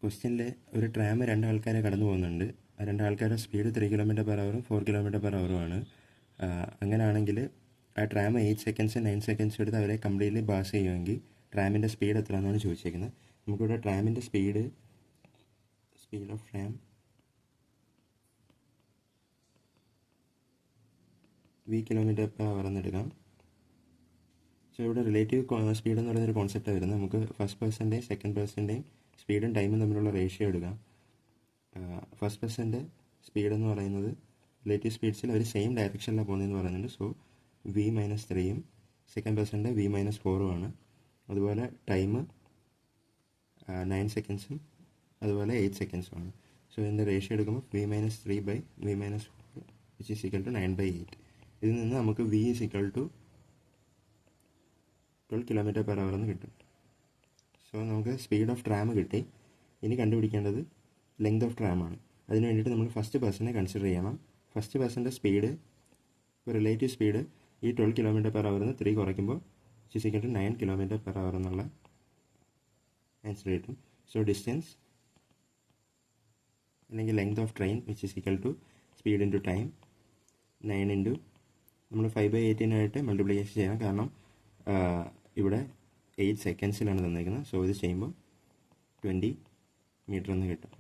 ക്വസ്റ്റ്യനിൽ ഒരു ട്രാം രണ്ടാൾക്കാരെ കടന്നു പോകുന്നുണ്ട്. ആ രണ്ടാൾക്കാരുടെ സ്പീഡ് 3 km/h 4 km/h ആണ്. അങ്ങനെയാണെങ്കിൽ ആ ട്രാം 8 സെക്കൻഡ്സ് 9 സെക്കൻഡ്സ് എടുത്ത് അവരെ കംപ്ലീറ്റ്ലി പാസ് ചെയ്യുമെങ്കിൽ ട്രാമിൻ്റെ സ്പീഡ് എത്രയാണെന്നാണ് ചോദിച്ചേക്കുന്നത്. നമുക്കിവിടെ ട്രാമിൻ്റെ speed of tram v km/h എന്നെടുക്കാം. സോ ഇവിടെ റിലേറ്റീവ് സ്പീഡ് എന്ന് പറയുന്നൊരു കോൺസെപ്റ്റാണ് വരുന്നത്. നമുക്ക് ഫസ്റ്റ് പേഴ്സൻ്റെയും സെക്കൻഡ് പേഴ്സൻ്റെയും സ്പീഡും ടൈമും തമ്മിലുള്ള റേഷ്യോ എടുക്കാം. ഫസ്റ്റ് പേഴ്സൻ്റെ സ്പീഡ് എന്ന് പറയുന്നത് റിലേറ്റീവ് സ്പീഡ്സിൽ അവർ സെയിം ഡയറക്ഷനിലാണ് പോകുന്നതെന്ന് പറയുന്നുണ്ട്. സോ v-3യും സെക്കൻഡ് പേഴ്സൻ്റെ v-4ഉമാണ്. അതുപോലെ ടൈം 9 സെക്കൻഡ്സും അതുപോലെ 8 സെക്കൻഡ്സുമാണ്. സോ ഇതിൻ്റെ റേഷ്യോ എടുക്കുമ്പോൾ v-3/v-4 which is equal to 9/8. ഇതിൽ നിന്ന് നമുക്ക് v is equal to 12 km/h എന്ന് കിട്ടും. സോ നമുക്ക് സ്പീഡ് ഓഫ് ട്രാം കിട്ടി. ഇനി കണ്ടുപിടിക്കേണ്ടത് ലെങ്ത് ഓഫ് ട്രാമാണ്. അതിന് വേണ്ടിയിട്ട് നമ്മൾ ഫസ്റ്റ് പേഴ്സണെ കൺസിഡർ ചെയ്യണം. ഫസ്റ്റ് പേഴ്സൻ്റെ സ്പീഡ് ഇപ്പോൾ റിലേറ്റീവ് സ്പീഡ് ഈ 12 km/h 3 കുറയ്ക്കുമ്പോൾ which is equal to 9 km/h എന്നുള്ള ആൻസർ കിട്ടും. സോ ഡിസ്റ്റൻസ് അല്ലെങ്കിൽ length of train which is equal to speed into time 9 into നമ്മൾ 5/18 മൾട്ടിപ്ലിക്കേഷൻ ചെയ്യണം. കാരണം ഇവിടെ 8 സെക്കൻഡ്സിലാണ് തന്നിരിക്കുന്നത്. സോ ഇത് ചെയ്യുമ്പോൾ 20 മീറ്റർ എന്ന് കിട്ടും.